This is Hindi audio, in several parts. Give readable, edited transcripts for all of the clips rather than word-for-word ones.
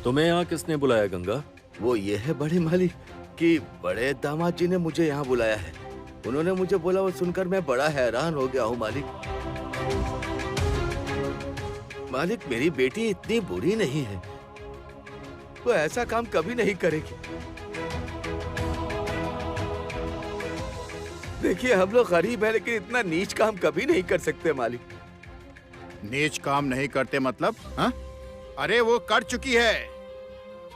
तुम्हें यहाँ किसने बुलाया गंगा? वो ये है बड़े मालिक कि बड़े दामाद जी ने मुझे यहाँ बुलाया है। उन्होंने मुझे बोला, वो सुनकर मैं बड़ा हैरान हो गया हूँ मालिक। मालिक, मेरी बेटी इतनी बुरी नहीं है, वो ऐसा काम कभी नहीं करेगी। देखिए, हम लोग गरीब हैं लेकिन इतना नीच काम कभी नहीं कर सकते मालिक। नीच काम नहीं करते मतलब? हाँ? अरे वो कर चुकी है।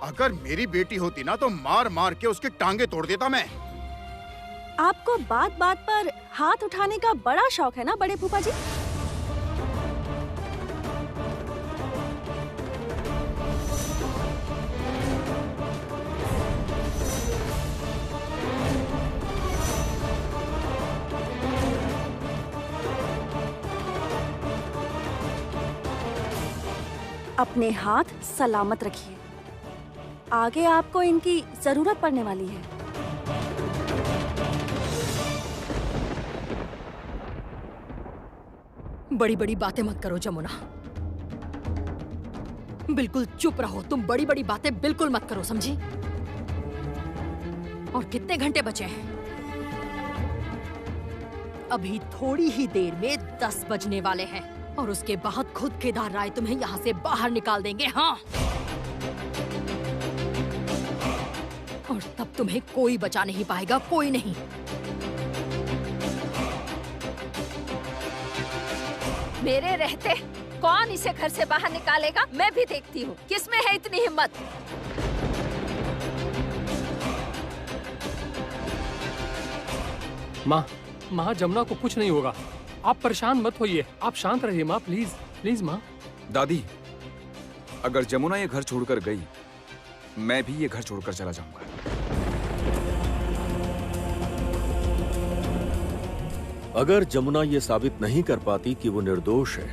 अगर मेरी बेटी होती ना तो मार मार के उसकी टांगे तोड़ देता मैं। आपको बात बात पर हाथ उठाने का बड़ा शौक है ना बड़े फूफा जी? अपने हाथ सलामत रखिए, आगे आपको इनकी जरूरत पड़ने वाली है। बड़ी बड़ी बातें मत करो जमुना, बिल्कुल चुप रहो। तुम बड़ी बड़ी बातें बिल्कुल मत करो, समझी? और कितने घंटे बचे हैं? अभी थोड़ी ही देर में 10 बजने वाले हैं और उसके बाद खुद केदार राय तुम्हें यहाँ से बाहर निकाल देंगे। हाँ, और तब तुम्हें कोई बचा नहीं पाएगा, कोई नहीं। मेरे रहते कौन इसे घर से बाहर निकालेगा? मैं भी देखती हूँ किसमें है इतनी हिम्मत। माँ जमुना को कुछ नहीं होगा, आप परेशान मत होइए, आप शांत रहिए माँ, प्लीज प्लीज माँ। दादी, अगर जमुना ये घर छोड़कर गई, मैं भी ये घर छोड़कर चला जाऊंगा। अगर जमुना ये साबित नहीं कर पाती कि वो निर्दोष है,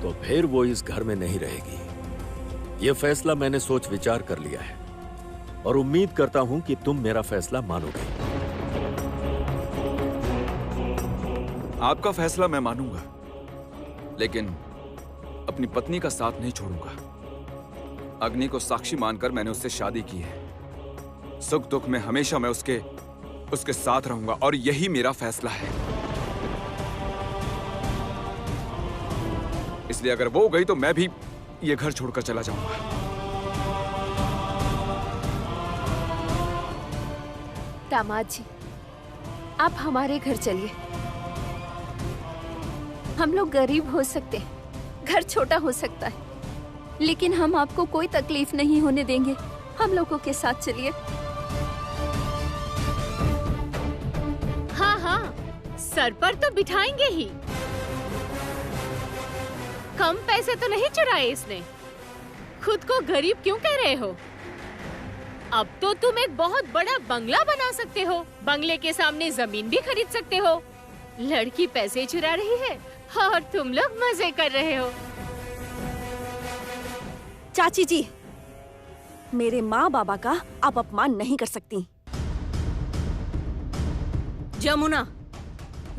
तो फिर वो इस घर में नहीं रहेगी। ये फैसला मैंने सोच विचार कर लिया है और उम्मीद करता हूं कि तुम मेरा फैसला मानोगे। आपका फैसला मैं मानूंगा, लेकिन अपनी पत्नी का साथ नहीं छोड़ूंगा। अग्नि को साक्षी मानकर मैंने उससे शादी की है। सुख दुख में हमेशा मैं उसके साथ रहूंगा और यही मेरा फैसला है। इसलिए अगर वो गई तो मैं भी ये घर छोड़कर चला जाऊंगा। दामाद जी, आप हमारे घर चलिए। हम लोग गरीब हो सकते हैं, घर छोटा हो सकता है, लेकिन हम आपको कोई तकलीफ नहीं होने देंगे। हम लोगों के साथ चलिए। हाँ, सर पर तो बिठाएंगे ही। कम पैसे तो नहीं चुराए इसने। खुद को गरीब क्यों कह रहे हो? अब तो तुम एक बहुत बड़ा बंगला बना सकते हो, बंगले के सामने जमीन भी खरीद सकते हो। लड़की पैसे चुरा रही है और तुम लोग मजे कर रहे हो। चाची जी, मेरे माँ बाबा का आप अपमान नहीं कर सकती। जमुना,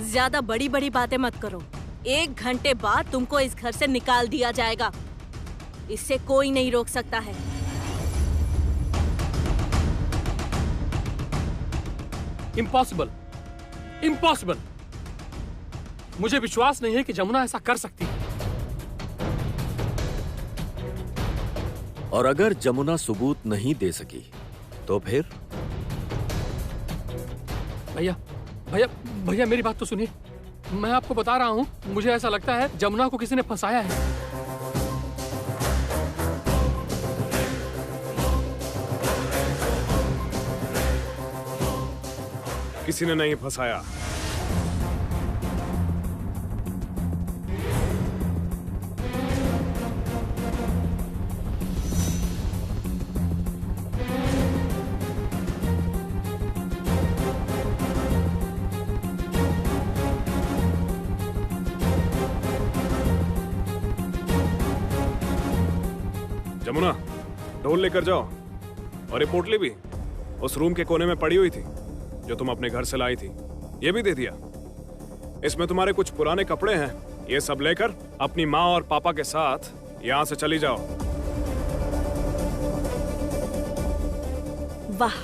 ज्यादा बड़ी बड़ी बातें मत करो। 1 घंटे बाद तुमको इस घर से निकाल दिया जाएगा। इससे कोई नहीं रोक सकता है। Impossible, impossible. मुझे विश्वास नहीं है कि जमुना ऐसा कर सकती है। और अगर जमुना सबूत नहीं दे सकी तो फिर? भैया भैया भैया मेरी बात तो सुनिए। मैं आपको बता रहा हूँ, मुझे ऐसा लगता है जमुना को किसी ने फंसाया है। किसी ने नहीं फंसाया। जमुना, ढोल लेकर जाओ और ये पोटली भी उस रूम के कोने में पड़ी हुई थी जो तुम अपने घर से लाई थी, ये भी दे दिया। इसमें तुम्हारे कुछ पुराने कपड़े हैं, ये सब लेकर अपनी माँ और पापा के साथ यहाँ से चली जाओ। वाह,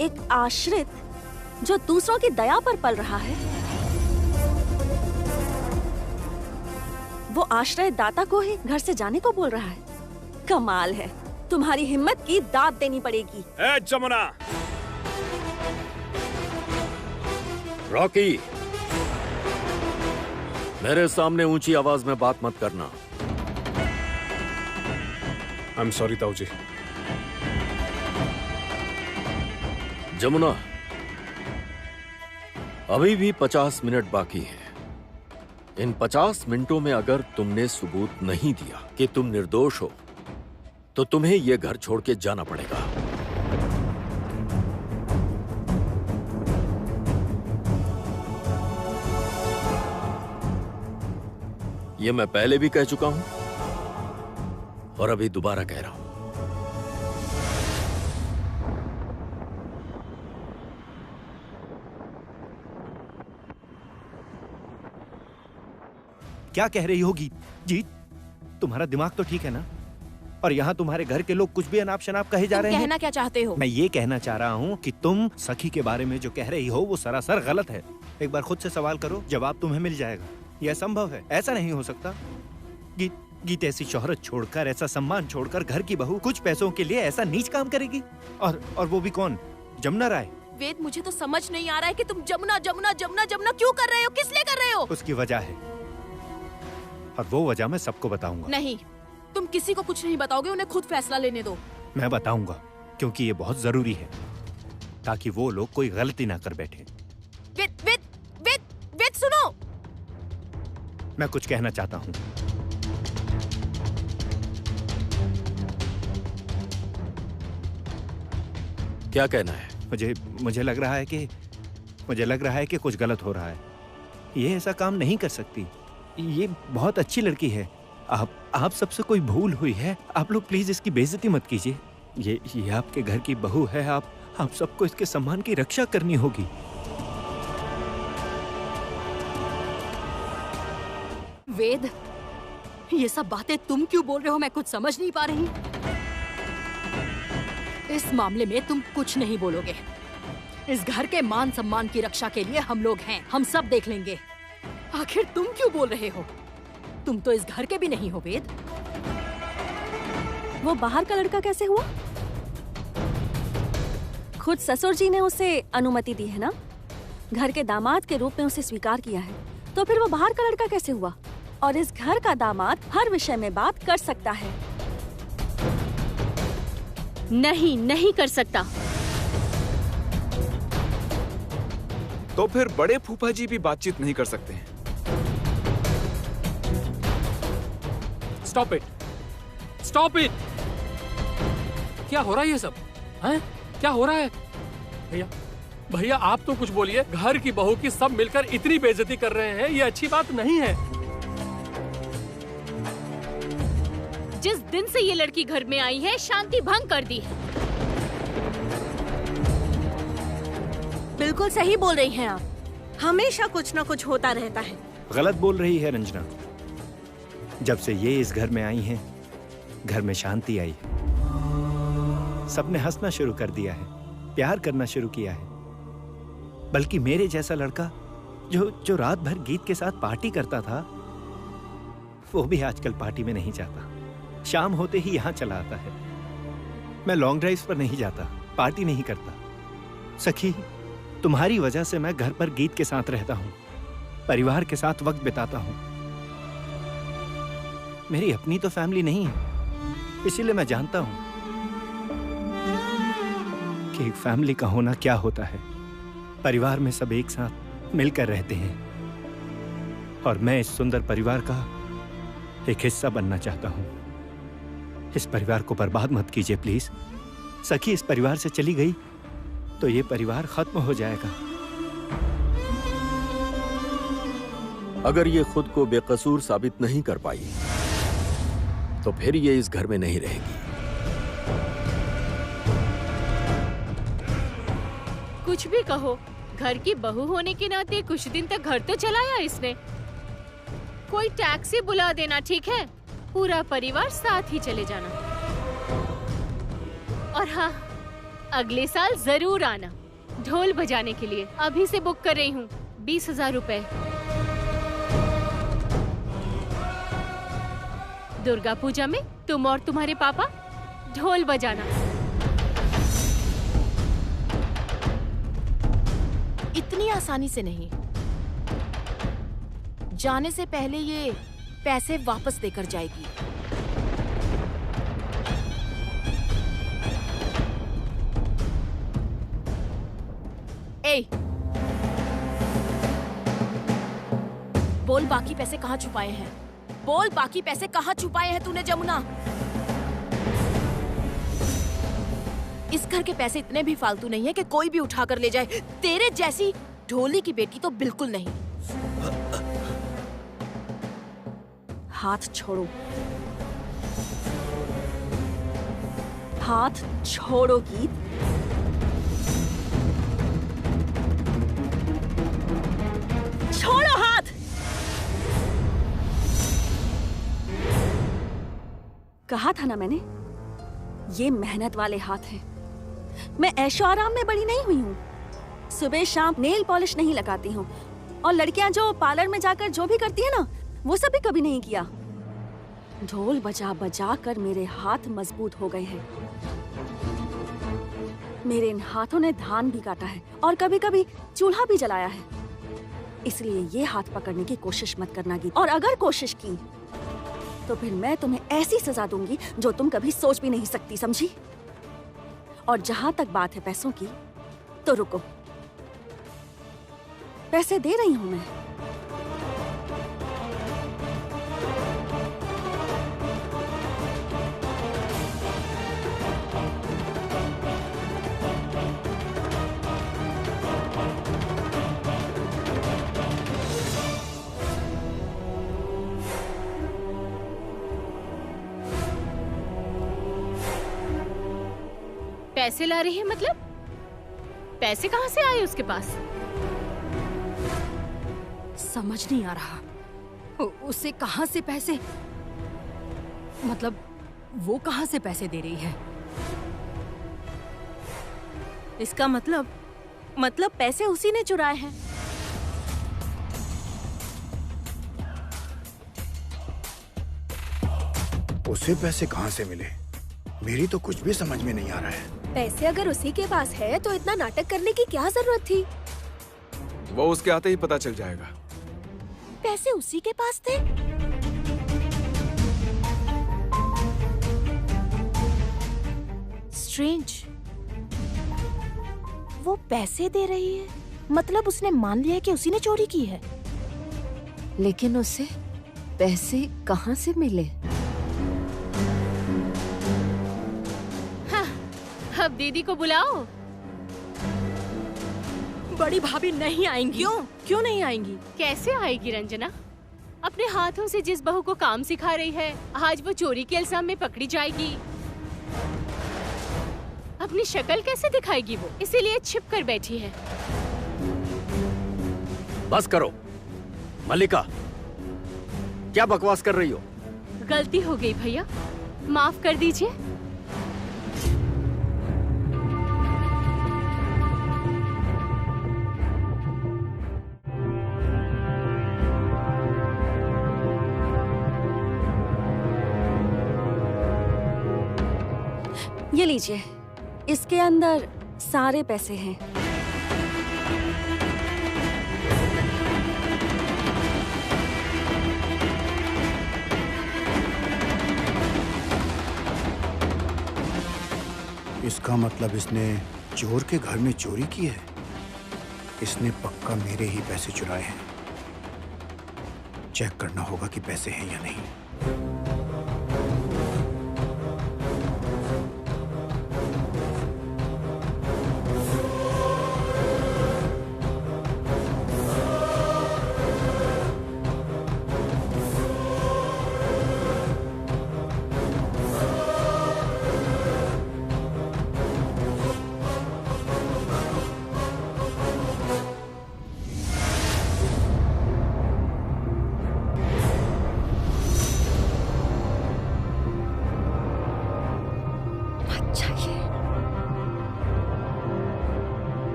एक आश्रित जो दूसरों की दया पर पल रहा है, वो आश्रय दाता को ही घर से जाने को बोल रहा है। कमाल है, तुम्हारी हिम्मत की दाद देनी पड़ेगी। ए जमुना! रॉकी, मेरे सामने ऊंची आवाज में बात मत करना। आई एम सॉरी ताऊ जी। जमुना, अभी भी 50 मिनट बाकी है। इन 50 मिनटों में अगर तुमने सबूत नहीं दिया कि तुम निर्दोष हो, तो तुम्हें यह घर छोड़ के जाना पड़ेगा। यह मैं पहले भी कह चुका हूं और अभी दोबारा कह रहा हूं। क्या कह रही होगी जीत? तुम्हारा दिमाग तो ठीक है ना? और यहाँ तुम्हारे घर के लोग कुछ भी अनाप शनाप कहे जा रहे हैं। कहना क्या चाहते हो? मैं ये कहना चाह रहा हूँ कि तुम सखी के बारे में जो कह रही हो वो सरासर गलत है। एक बार खुद से सवाल करो, जवाब तुम्हें मिल जाएगा। यह संभव है? ऐसा नहीं हो सकता। गीत ऐसी शोहरत छोड़कर, ऐसा सम्मान छोड़कर घर की बहू कुछ पैसों के लिए ऐसा नीच काम करेगी? और वो भी कौन? जमुना राय। वेद, मुझे तो समझ नहीं आ रहा है कि तुम जमुना जमुना जमुना जमुना क्यों कर रहे हो? किस लिए कर रहे हो? उसकी वजह है, और वो वजह मैं सबको बताऊंगा। नहीं, तुम किसी को कुछ नहीं बताओगे, उन्हें खुद फैसला लेने दो। मैं बताऊंगा, क्योंकि ये बहुत जरूरी है, ताकि वो लोग कोई गलती ना कर बैठे। वेद, वेद, वेद, वेद सुनो। मैं कुछ कहना चाहता हूँ। क्या कहना है? मुझे लग रहा है कि कुछ गलत हो रहा है। ये ऐसा काम नहीं कर सकती। ये बहुत अच्छी लड़की है। आप सबसे कोई भूल हुई है। आप लोग प्लीज इसकी बेइज्जती मत कीजिए। ये आपके घर की बहू है। आप सबको इसके सम्मान की रक्षा करनी होगी। वेद, ये सब बातें तुम क्यों बोल रहे हो? मैं कुछ समझ नहीं पा रही। इस मामले में तुम कुछ नहीं बोलोगे। इस घर के मान सम्मान की रक्षा के लिए हम लोग हैं, हम सब देख लेंगे। आखिर तुम क्यों बोल रहे हो? तुम तो इस घर के भी नहीं हो वेद। वो बाहर का लड़का कैसे हुआ? खुद ससुर जी ने उसे अनुमति दी है ना, घर के दामाद के रूप में उसे स्वीकार किया है, तो फिर वो बाहर का लड़का कैसे हुआ? और इस घर का दामाद हर विषय में बात कर सकता है। नहीं, नहीं कर सकता। तो फिर बड़े फूफा जी भी बातचीत नहीं कर सकते हैं? Stop it, stop it. क्या हो रहा है ये सब? हैं? क्या हो रहा है? भैया, भैया आप तो कुछ बोलिए। घर की बहू की सब मिलकर इतनी बेइज्जती कर रहे हैं, ये अच्छी बात नहीं है। जिस दिन से ये लड़की घर में आई है, शांति भंग कर दी है। बिल्कुल सही बोल रही हैं आप। हमेशा कुछ ना कुछ होता रहता है। गलत बोल रही है रंजना। जब से ये इस घर में आई हैं, घर में शांति आई है। सबने हंसना शुरू कर दिया है, प्यार करना शुरू किया है। बल्कि मेरे जैसा लड़का जो रात भर गीत के साथ पार्टी करता था, वो भी आजकल पार्टी में नहीं जाता। शाम होते ही यहाँ चला आता है। मैं लॉन्ग ड्राइव पर नहीं जाता, पार्टी नहीं करता। सखी, तुम्हारी वजह से मैं घर पर गीत के साथ रहता हूँ, परिवार के साथ वक्त बिताता हूँ। मेरी अपनी तो फैमिली नहीं है, इसीलिए मैं जानता हूँ कि एक फैमिली का होना क्या होता है। परिवार में सब एक साथ मिलकर रहते हैं, और मैं इस सुंदर परिवार का एक हिस्सा बनना चाहता हूँ। इस परिवार को बर्बाद मत कीजिए प्लीज। सखी इस परिवार से चली गई तो ये परिवार खत्म हो जाएगा। अगर ये खुद को बेकसूर साबित नहीं कर पाई, तो फिर ये इस घर में नहीं रहेगी। कुछ भी कहो, घर की बहू होने के नाते कुछ दिन तक घर तो चलाया इसने। कोई टैक्सी बुला देना, ठीक है? पूरा परिवार साथ ही चले जाना। और हाँ, अगले साल जरूर आना ढोल बजाने के लिए। अभी से बुक कर रही हूँ 20,000 रुपए। दुर्गा पूजा में तुम और तुम्हारे पापा ढोल बजाना। इतनी आसानी से नहीं। जाने से पहले ये पैसे वापस देकर जाएगी। ए, बोल बाकी पैसे कहाँ छुपाए हैं? बोल बाकी पैसे कहाँ छुपाए हैं तूने जमुना? इस घर के पैसे इतने भी फालतू नहीं है कि कोई भी उठा कर ले जाए। तेरे जैसी ढोली की बेटी तो बिल्कुल नहीं। हाथ छोड़ो, हाथ छोड़ो गीत। छोड़ो हाथ। कहा था ना मैंने, ये मेहनत वाले हाथ हैं। मैं ऐशो आराम में बड़ी नहीं हुई हूँ। सुबह शाम नेल पॉलिश नहीं लगाती हूँ, और लड़कियां जो पार्लर में जाकर जो भी करती है ना, वो सब भी कभी नहीं किया। ढोल बजा बजा कर मेरे हाथ मजबूत हो गए हैं। मेरे इन हाथों ने धान भी काटा है और कभी कभी चूल्हा भी जलाया है। इसलिए ये हाथ पकड़ने की कोशिश मत करना गीत, और अगर कोशिश की तो फिर मैं तुम्हें ऐसी सजा दूंगी जो तुम कभी सोच भी नहीं सकती, समझी? और जहां तक बात है पैसों की, तो रुको, पैसे दे रही हूं मैं। पैसे ला रही है मतलब? पैसे कहाँ से आए उसके पास? समझ नहीं आ रहा। उसे कहाँ से पैसे, मतलब वो कहाँ से पैसे दे रही है? इसका मतलब पैसे उसी ने चुराए हैं। उसे पैसे कहाँ से मिले? मेरी तो कुछ भी समझ में नहीं आ रहा है। पैसे अगर उसी के पास है तो इतना नाटक करने की क्या जरूरत थी? वो उसके आते ही पता चल जाएगा। पैसे उसी के पास थे? स्ट्रेंज। वो पैसे दे रही है, मतलब उसने मान लिया कि उसी ने चोरी की है। लेकिन उसे पैसे कहाँ से मिले? अब दीदी को बुलाओ। बड़ी भाभी नहीं आएंगी। क्यों नहीं आएंगी? कैसे आएगी रंजना? अपने हाथों से जिस बहू को काम सिखा रही है, आज वो चोरी के इल्जाम में पकड़ी जाएगी। अपनी शक्ल कैसे दिखाएगी वो? इसीलिए छिप कर बैठी है। बस करो मल्लिका, क्या बकवास कर रही हो? गलती हो गई भैया, माफ कर दीजिए। ये लीजिए, इसके अंदर सारे पैसे हैं। इसका मतलब इसने चोर के घर में चोरी की है। इसने पक्का मेरे ही पैसे चुराए हैं। चेक करना होगा कि पैसे हैं या नहीं।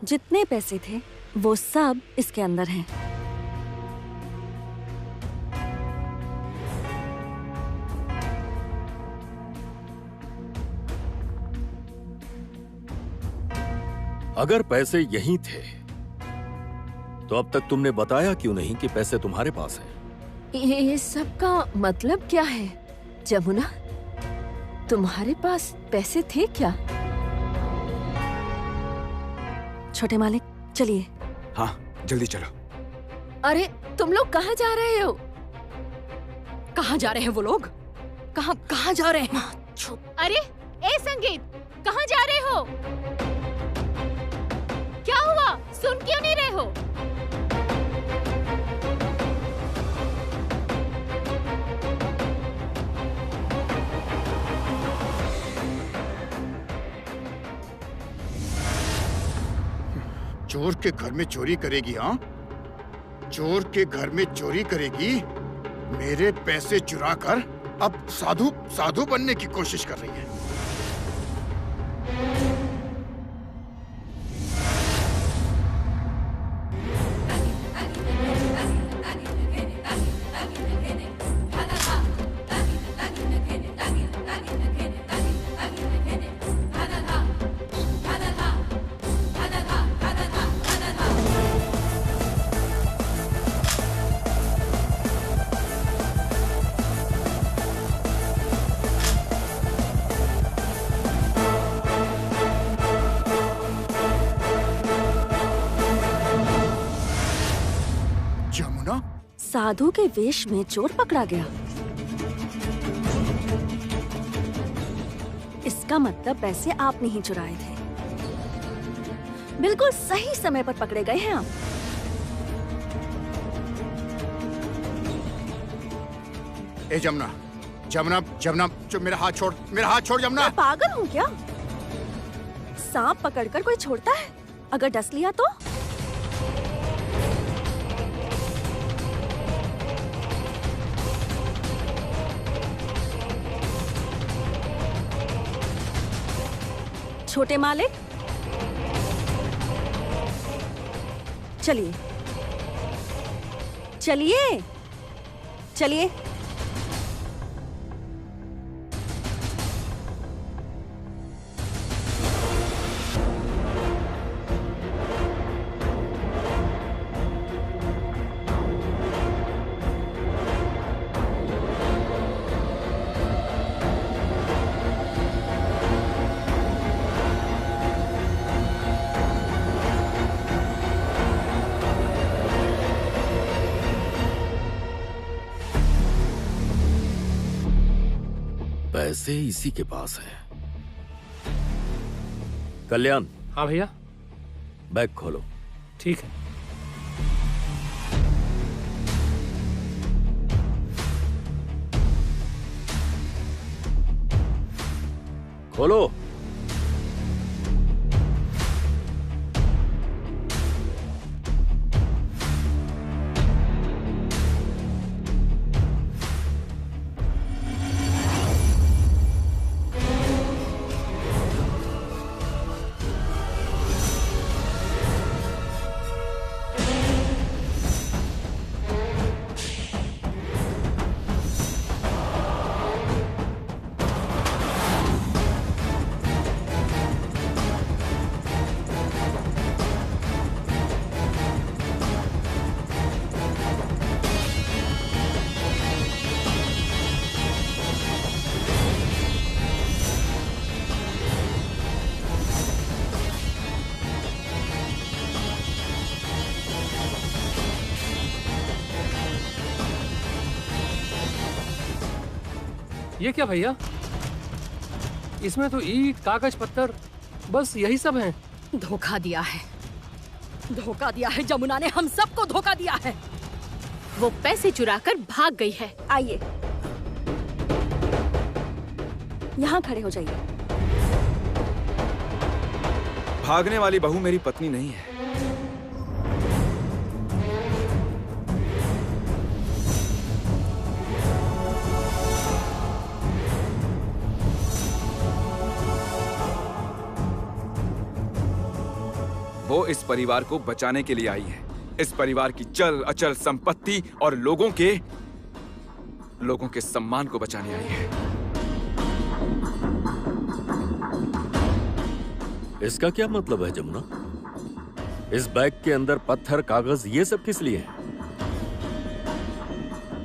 जितने पैसे थे वो सब इसके अंदर हैं। अगर पैसे यहीं थे तो अब तक तुमने बताया क्यों नहीं कि पैसे तुम्हारे पास हैं? ये सब का मतलब क्या है जमुना? तुम्हारे पास पैसे थे क्या? छोटे मालिक चलिए। हाँ जल्दी चलो। अरे तुम लोग कहाँ जा रहे हो? कहाँ जा रहे हैं वो लोग? कहाँ जा रहे हैं? अरे ए संगीत, कहाँ जा रहे हो? क्या हुआ? सुन क्यों नहीं रहे हो? चोर के घर में चोरी करेगी? हाँ, चोर के घर में चोरी करेगी, मेरे पैसे चुरा कर अब साधु बनने की कोशिश कर रही है। साधु के वेश में चोर पकड़ा गया। इसका मतलब पैसे आपने ही चुराए थे। बिल्कुल सही समय पर पकड़े गए हैं आप। ए जमुना, जमुना, जमुना, मेरा हाथ छोड़, मेरा हाथ छोड़ जमुना। मैं पागल हूँ क्या? सांप पकड़कर कोई छोड़ता है? अगर डस लिया तो? छोटे मालिक चलिए चलिए चलिए। पैसे इसी के पास हैं। कल्याण। हाँ भैया। बैग खोलो। ठीक है। खोलो। ये क्या भैया? इसमें तो ईंट, कागज, पत्थर, बस यही सब है। धोखा दिया है, धोखा दिया है। जमुना ने हम सबको धोखा दिया है। वो पैसे चुराकर भाग गई है। आइए यहाँ खड़े हो जाइए। भागने वाली बहू मेरी पत्नी नहीं है। वो वो इस परिवार को बचाने के लिए आई है। इस परिवार की चल अचल संपत्ति और लोगों के सम्मान को बचाने आई है। इसका क्या मतलब है जमुना? इस बैग के अंदर पत्थर, कागज, ये सब किस लिए है?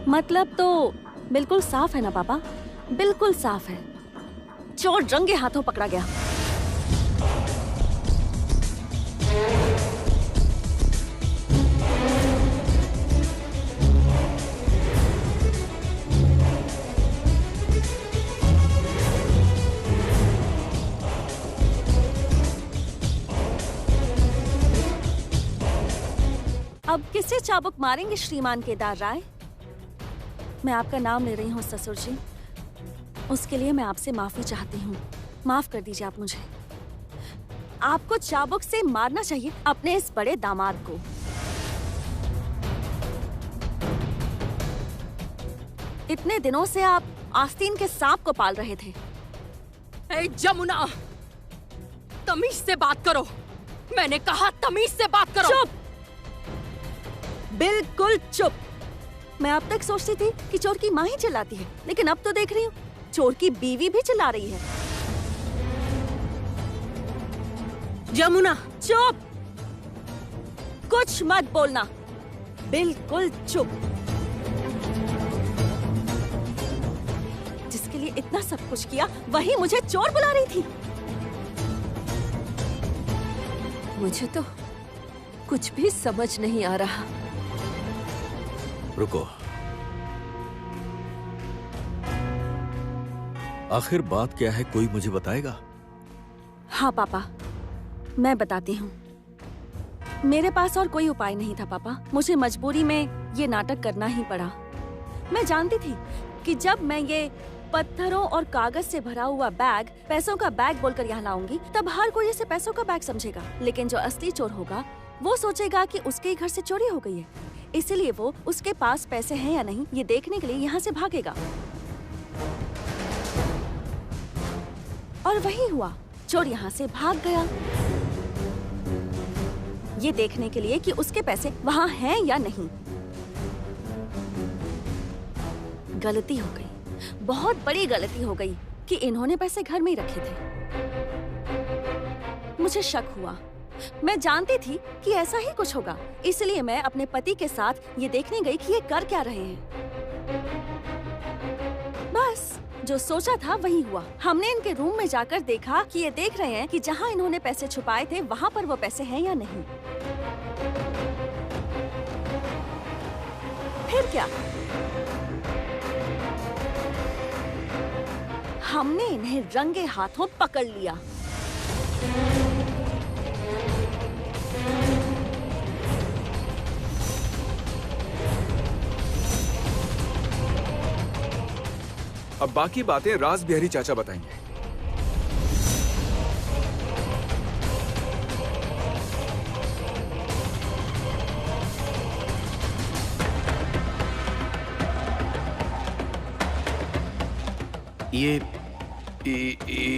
मतलब तो बिल्कुल साफ है ना पापा, बिल्कुल साफ है। चोर रंगे हाथों पकड़ा गया। अब किससे चाबुक मारेंगे श्रीमान केदार राय? मैं आपका नाम ले रही हूँ ससुर जी, उसके लिए मैं आपसे माफी चाहती हूँ। माफ कर दीजिए आप मुझे। आपको चाबुक से मारना चाहिए अपने इस बड़े दामाद को। इतने दिनों से आप आस्तीन के सांप को पाल रहे थे। ए जमुना, तमीज से बात करो। मैंने कहा तमीज से बात करो। चुप, बिल्कुल चुप। मैं अब तक सोचती थी कि चोर की माँ ही चिल्लाती है, लेकिन अब तो देख रही हूँ चोर की बीवी भी चिल्ला रही है। जमुना चुप, कुछ मत बोलना, बिल्कुल चुप। जिसके लिए इतना सब कुछ किया वही मुझे चोर बुला रही थी। मुझे तो कुछ भी समझ नहीं आ रहा। रुको, आखिर बात क्या है, कोई मुझे बताएगा? हाँ पापा, मैं बताती हूँ। मेरे पास और कोई उपाय नहीं था पापा, मुझे मजबूरी में ये नाटक करना ही पड़ा। मैं जानती थी कि जब मैं ये पत्थरों और कागज से भरा हुआ बैग पैसों का बैग बोलकर यहाँ लाऊंगी, तब हर कोई इसे पैसों का बैग समझेगा। लेकिन जो असली चोर होगा वो सोचेगा कि उसके ही घर से चोरी हो गई है, इसलिए वो उसके पास पैसे हैं या नहीं ये देखने के लिए यहाँ से भागेगा। और वही हुआ, चोर यहाँ से भाग गया ये देखने के लिए कि उसके पैसे वहाँ हैं या नहीं। गलती हो गई, बहुत बड़ी गलती हो गई कि इन्होंने पैसे घर में ही रखे थे। मुझे शक हुआ, मैं जानती थी कि ऐसा ही कुछ होगा, इसलिए मैं अपने पति के साथ ये देखने गई कि ये कर क्या रहे हैं। बस जो सोचा था वही हुआ। हमने इनके रूम में जाकर देखा कि ये देख रहे हैं कि जहाँ इन्होंने पैसे छुपाए थे वहाँ पर वो पैसे हैं या नहीं। फिर क्या, हमने इन्हें रंगे हाथों पकड़ लिया। अब बाकी बातें राज बिहारी चाचा बताएंगे।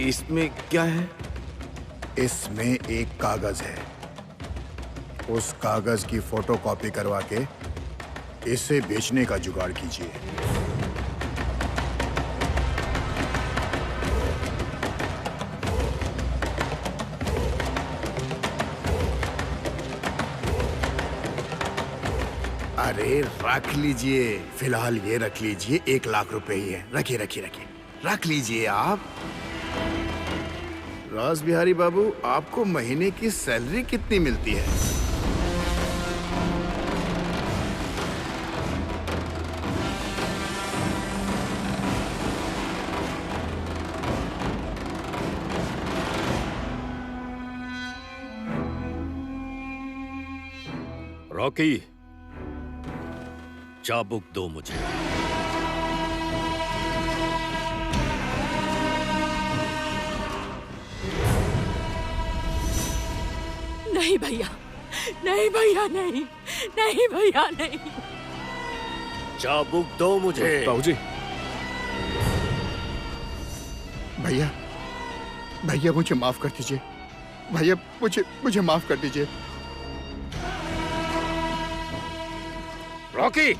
इसमें क्या है? इसमें एक कागज है। उस कागज की फोटोकॉपी करवा के इसे बेचने का जुगाड़ कीजिए। अरे रख लीजिए, फिलहाल ये रख लीजिए, 1 लाख रुपए ही है। रखिए रखिए रखिए, रख लीजिए आप। राज बिहारी बाबू, आपको महीने की सैलरी कितनी मिलती है? रॉकी, चाबुक दो मुझे। नहीं भैया, नहीं भैया, नहीं, नहीं भैया, नहीं। चाबुक दो मुझे। बाबूजी। भैया, भैया मुझे माफ कर दीजिए। भैया मुझे माफ कर दीजिए। रॉकी,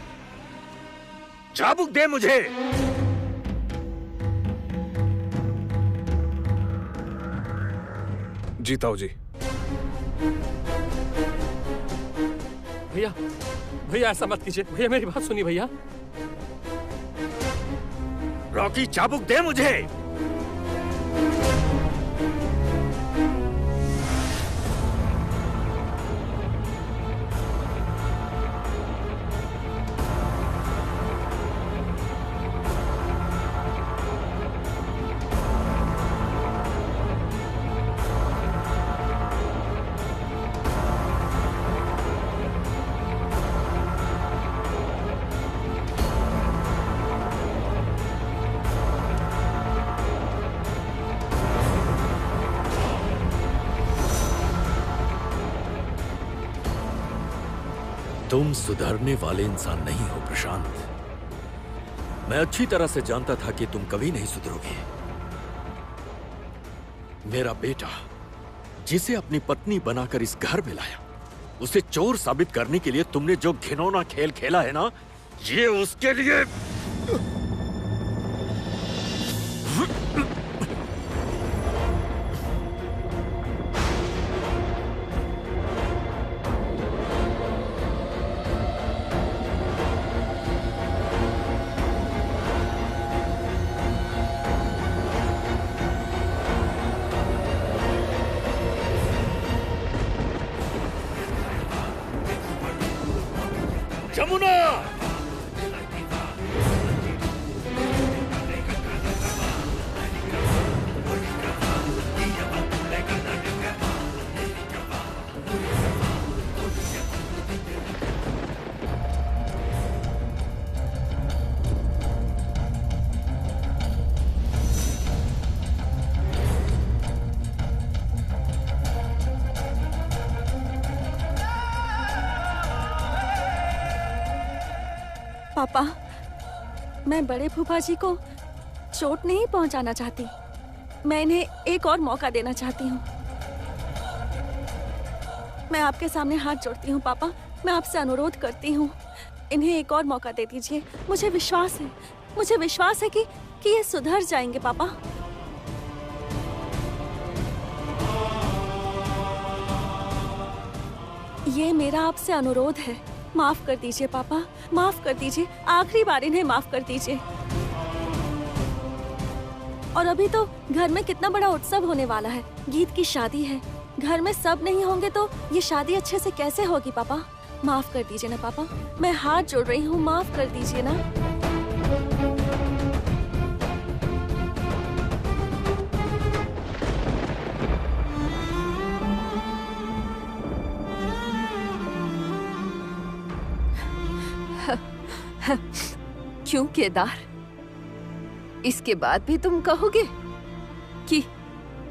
चाबुक दे मुझे। जीता हूं जी। भैया भैया ऐसा मत कीजिए भैया, मेरी बात सुनिए भैया। रॉकी, चाबुक दे मुझे। तुम सुधरने वाले इंसान नहीं हो प्रशांत। मैं अच्छी तरह से जानता था कि तुम कभी नहीं सुधरोगे। मेरा बेटा, जिसे अपनी पत्नी बनाकर इस घर में लाया, उसे चोर साबित करने के लिए तुमने जो घिनौना खेल खेला है ना, ये उसके लिए। जमुना, पापा, मैं बड़े फूफा जी को चोट नहीं पहुंचाना चाहती। मैं इन्हें एक और मौका देना चाहती हूँ। मैं आपके सामने हाथ जोड़ती हूँ पापा, मैं आपसे अनुरोध करती हूँ, इन्हें एक और मौका दे दीजिए। मुझे विश्वास है कि ये सुधर जाएंगे पापा। ये मेरा आपसे अनुरोध है। माफ कर दीजिए पापा, माफ कर दीजिए। आखिरी बार इन्हें माफ कर दीजिए। और अभी तो घर में कितना बड़ा उत्सव होने वाला है। गीत की शादी है। घर में सब नहीं होंगे तो ये शादी अच्छे से कैसे होगी पापा? माफ कर दीजिए ना पापा, मैं हाथ जोड़ रही हूँ, माफ कर दीजिए ना। क्यों केदार, इसके बाद भी तुम कहोगे कि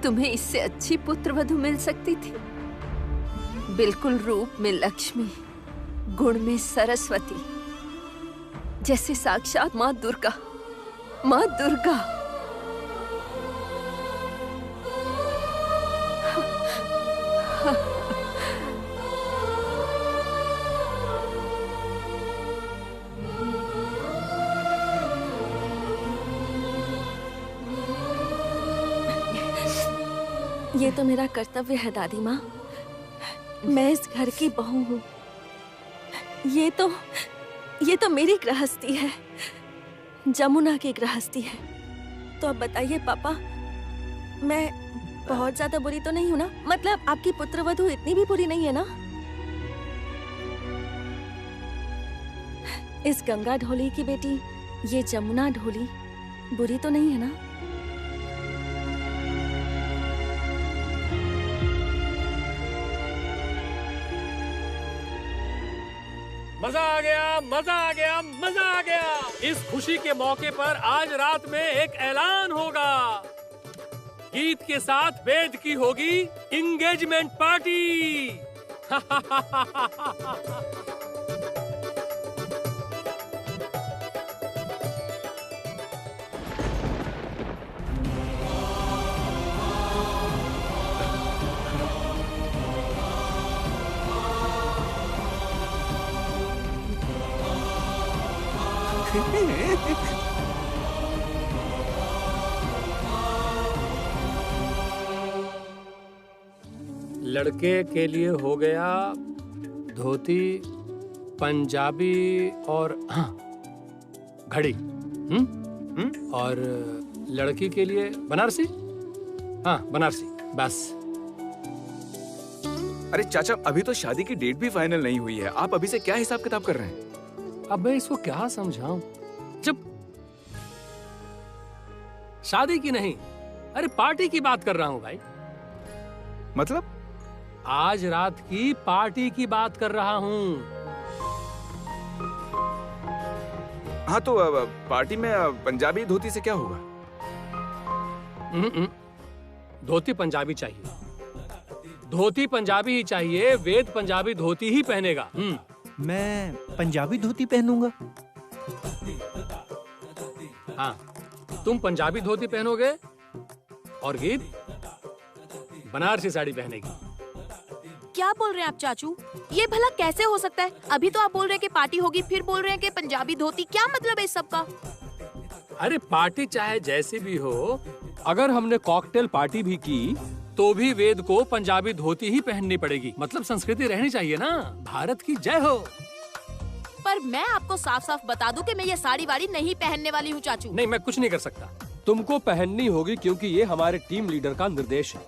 तुम्हें इससे अच्छी पुत्रवधू मिल सकती थी? बिल्कुल रूप में लक्ष्मी, गुण में सरस्वती, जैसे साक्षात माँ दुर्गा। माँ दुर्गा। ये तो मेरा कर्तव्य है दादी माँ। मैं इस घर की बहू हूँ। ये तो मेरी गृहस्थी है, जमुना की गृहस्थी है। तो अब बताइए पापा, मैं बहुत ज्यादा बुरी तो नहीं हूँ ना? मतलब आपकी पुत्रवधू इतनी भी बुरी नहीं है ना? इस गंगा ढोली की बेटी, ये जमुना ढोली, बुरी तो नहीं है ना? मजा आ गया, मजा आ गया, मजा आ गया। इस खुशी के मौके पर आज रात में एक ऐलान होगा। गीत के साथ वेद की होगी इंगेजमेंट पार्टी। लड़के के लिए हो गया धोती, पंजाबी और हाँ घड़ी। और लड़की के लिए बनारसी। हाँ बनारसी, बस। अरे चाचा, अभी तो शादी की डेट भी फाइनल नहीं हुई है, आप अभी से क्या हिसाब किताब कर रहे हैं? अब मैं इसको क्या समझाऊं? जब शादी की नहीं, अरे पार्टी की बात कर रहा हूं भाई। मतलब? आज रात की पार्टी की बात कर रहा हूं। हाँ तो पार्टी में पंजाबी धोती से क्या होगा? धोती पंजाबी चाहिए, धोती पंजाबी ही चाहिए। वेद पंजाबी धोती ही पहनेगा। मैं पंजाबी धोती पहनूंगा। हाँ, तुम पंजाबी धोती पहनोगे और गीत बनारसी साड़ी पहनेगी। क्या बोल रहे हैं आप चाचू? ये भला कैसे हो सकता है? अभी तो आप बोल रहे हैं कि पार्टी होगी, फिर बोल रहे हैं कि पंजाबी धोती। क्या मतलब है इस सब का? अरे पार्टी चाहे जैसी भी हो, अगर हमने कॉकटेल पार्टी भी की तो भी वेद को पंजाबी धोती ही पहननी पड़ेगी। मतलब संस्कृति रहनी चाहिए ना। भारत की जय हो। पर मैं आपको साफ साफ बता दूं कि मैं ये साड़ी वाड़ी नहीं पहनने वाली हूँ चाचू। नहीं, मैं कुछ नहीं कर सकता। तुमको पहननी होगी क्योंकि ये हमारे टीम लीडर का निर्देश है।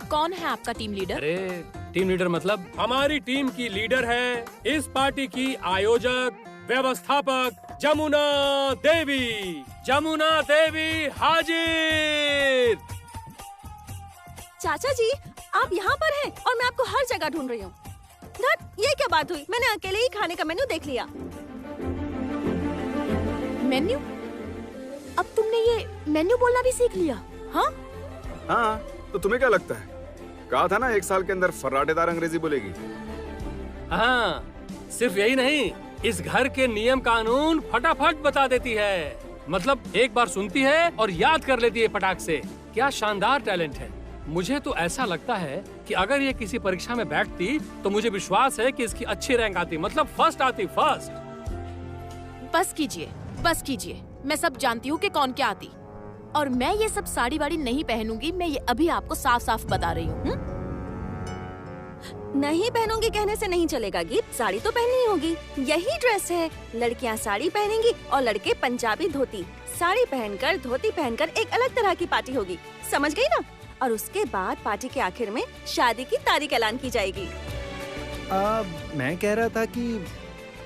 कौन है आपका टीम लीडर? अरे टीम लीडर मतलब हमारी टीम की लीडर है इस पार्टी की आयोजक व्यवस्थापक जमुना देवी। जमुना देवी हाजिर। चाचा जी, आप यहाँ पर हैं और मैं आपको हर जगह ढूंढ रही हूँ। ये क्या बात हुई? मैंने अकेले ही खाने का मेन्यू देख लिया। मेन्यू? अब तुमने ये मेन्यू बोलना भी सीख लिया? हाँ हाँ, तो तुम्हें क्या लगता है? कहा था ना 1 साल के अंदर फर्राटेदार अंग्रेजी बोलेगी। हाँ, सिर्फ यही नहीं, इस घर के नियम कानून फटाफट बता देती है। मतलब एक बार सुनती है और याद कर लेती है फटाक से। क्या शानदार टैलेंट है। मुझे तो ऐसा लगता है कि अगर ये किसी परीक्षा में बैठती तो मुझे विश्वास है कि इसकी अच्छी रैंक आती। मतलब फर्स्ट आती, फर्स्ट। बस कीजिए, बस कीजिए। मैं सब जानती हूँ कि कौन क्या आती। और मैं ये सब साड़ी वाड़ी नहीं पहनूंगी। मैं ये अभी आपको साफ साफ बता रही हूँ। नहीं पहनूंगी कहने से नहीं चलेगा गीत। साड़ी तो पहननी होगी। यही ड्रेस है। लड़कियाँ साड़ी पहनेंगी और लड़के पंजाबी धोती। साड़ी पहनकर धोती पहनकर एक अलग तरह की पार्टी होगी। समझ गई ना? और उसके बाद पार्टी के आखिर में शादी की तारीख ऐलान की जाएगी। मैं कह रहा था कि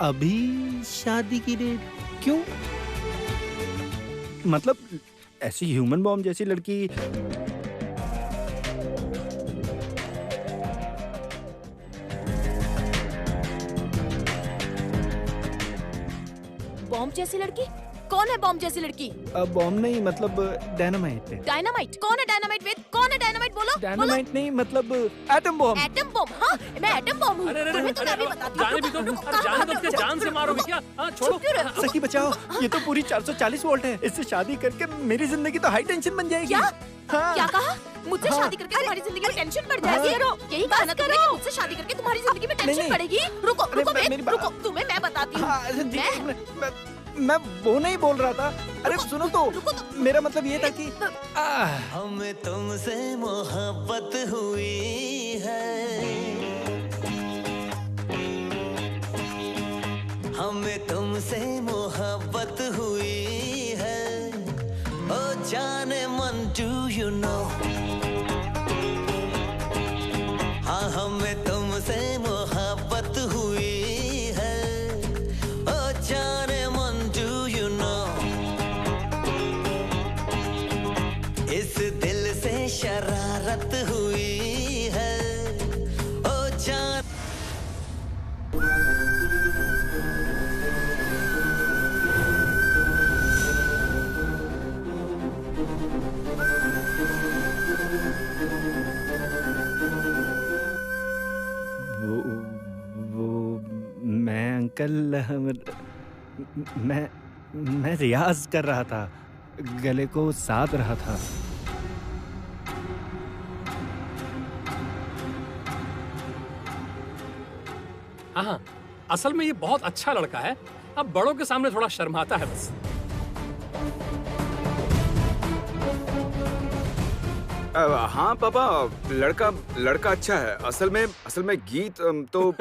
अभी शादी की डेट क्यों? मतलब ऐसी ह्यूमन बॉम्ब जैसी लड़की बॉम्ब जैसी लड़की? कौन है बॉम्ब जैसी लड़की? बॉम्ब नहीं, मतलब डायनामाइट। डायनामाइट? कौन है डायनामाइट? वेद, कौन है डायनामाइट? बोलो। डायनामाइट नहीं, मतलब एटम बॉम्ब। Atom bomb? हाँ, मैं एटम बॉम्ब हूँ। तुम्हें तो मैं भी बताती हूँ। जाने भी दो, जाने दो, क्या जान से मारोगे क्या? हाँ, छोड़ो। सखी बचाओ, ये तो पूरी 440 वोल्ट है। इससे शादी करके मेरी जिंदगी तो हाई टेंशन बन जाएगी। क्या? क्या कहा? मुझसे शादी करके तुम्हारी जिंदगी में टेंशन बढ़ जाएगी? यही कहा ना तुमने कि मुझसे शादी करके तुम्हारी जिंदगी में टेंशन बढ़ेगी? रुको, रुको वेद, रुको। तुम्हें मैं बताती हूँ। मैं वो नहीं बोल रहा था। अरे सुनो तो, मेरा मतलब ये था कि हमें तुमसे मोहब्बत हुई है, हमें तुमसे मोहब्बत हुई है। ओ जाने मन, डू यू नो? हाँ, हमें तुमसे मोहब्बत हुई है। ओ जाने इस दिल से शरारत हुई है। ओ जान वो मैं अंकल, मैं रियाज कर रहा था, गले को साध रहा था। हाँ, असल में ये बहुत अच्छा लड़का है, अब बड़ों के सामने थोड़ा शर्माता है बस। हाँ पापा, लड़का अच्छा है। असल में गीत तो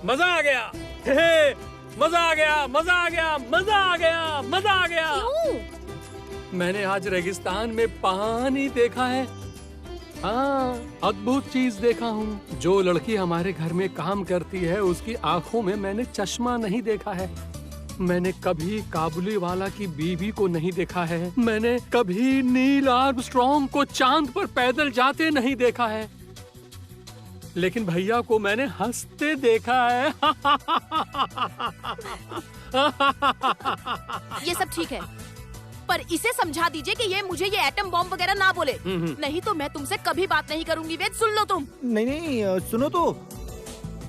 मजा आ गया। हे, मजा आ गया, मजा आ गया, मजा आ गया, मजा आ गया। क्यों? मैंने आज रेगिस्तान में पानी देखा है। हाँ, अद्भुत चीज देखा हूँ। जो लड़की हमारे घर में काम करती है उसकी आंखों में मैंने चश्मा नहीं देखा है। मैंने कभी काबुली वाला की बीवी को नहीं देखा है। मैंने कभी नील आर्मस्ट्रॉन्ग को चांद पर पैदल जाते नहीं देखा है। लेकिन भैया को मैंने हंसते देखा है। ये सब ठीक है, पर इसे समझा दीजिए कि ये मुझे ये एटम बॉम्ब वगैरह ना बोले, नहीं तो मैं तुमसे कभी बात नहीं करूंगी। वेद, सुन लो तुम। नहीं, सुनो तो।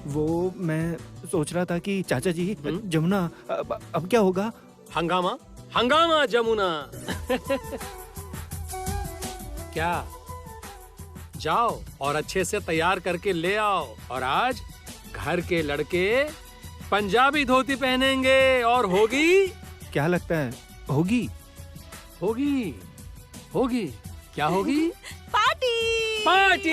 वो मैं सोच रहा था कि चाचा जी, जमुना, अब क्या होगा? हंगामा, हंगामा जमुना। क्या? जाओ और अच्छे से तैयार करके ले आओ। और आज घर के लड़के पंजाबी धोती पहनेंगे और होगी। क्या लगता है होगी? होगी, होगी। क्या होगी? Party, party.